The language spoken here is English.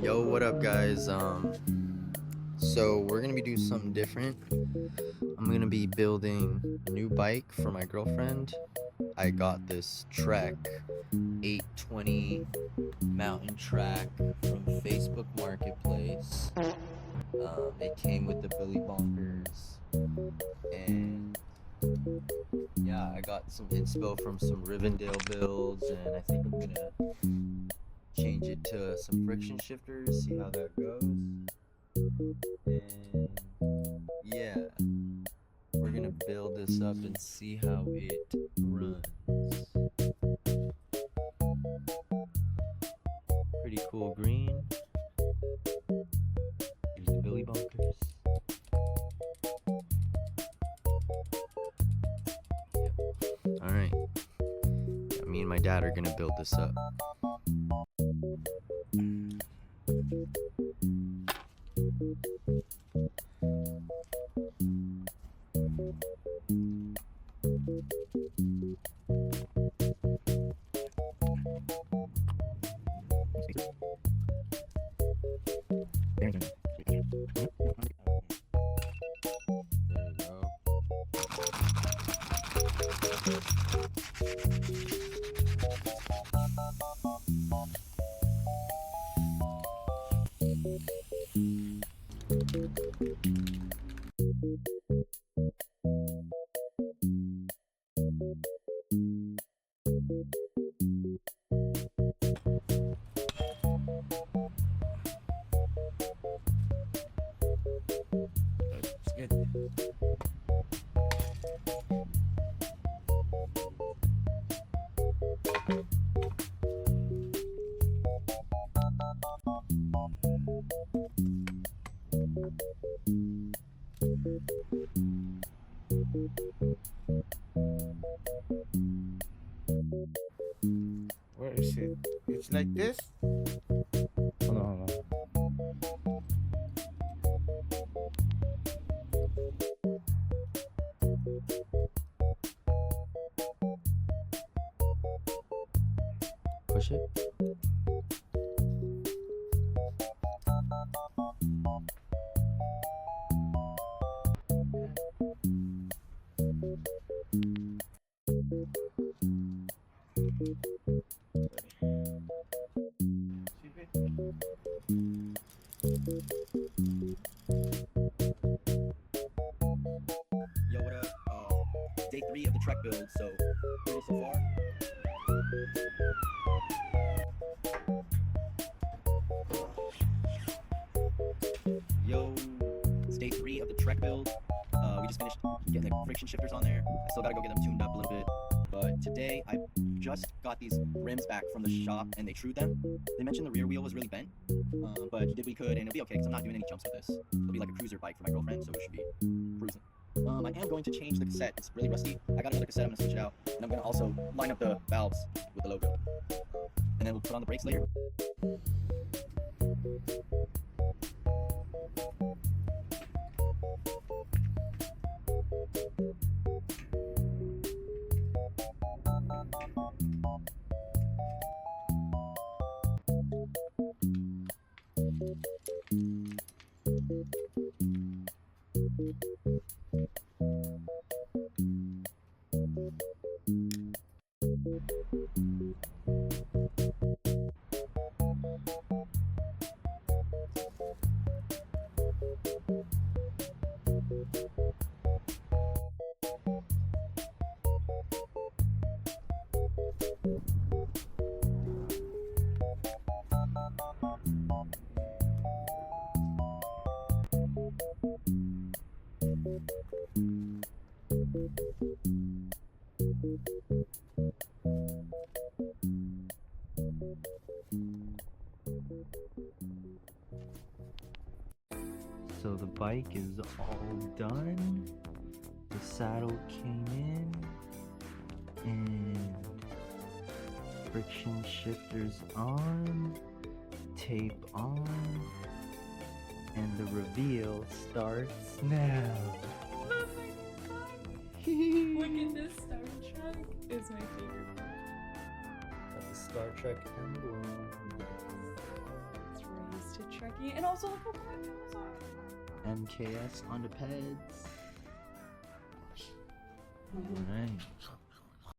Yo, what up, guys? So we're gonna be doing something different. I'm gonna be building a new bike for my girlfriend. I got this Trek 820 mountain track from Facebook Marketplace. It came with the Billy Bonkers, and yeah, I got some inspo from some Rivendell builds, and I think I'm gonna change it to some friction shifters, see how that goes. And yeah, we're gonna build this up and see how it runs. Pretty cool green. Here's the Billy Bunkers. Yeah. Alright. Yeah, me and my dad are gonna build this up. It's good. Where is it? It's like this? Hold on, hold on. Push it. Yo, what up? Day 3 of the Trek build, so pretty so far. Yo, it's day 3 of the Trek build. We just finished getting the friction shifters on there. I still gotta go get them tuned up a little bit. But today, I just got these rims back from the shop and they trued them. They mentioned the rear wheel was really bent, but he did what he could and it'll be okay because I'm not doing any jumps with this. It'll be like a cruiser bike for my girlfriend, so it should be cruising. I am going to change the cassette. It's really rusty. I got another cassette. I'm going to switch it out. And I'm going to also line up the valves with the logo. And then we'll put on the brakes later. So the bike is all done. The saddle came in and friction shifters on, tape on, and the reveal starts now. Oh my god! Look at this Star Trek is my favorite part. Got the Star Trek emblem. It's raised to funky. And also look how cool my nails are. MKS on the pads. Alright.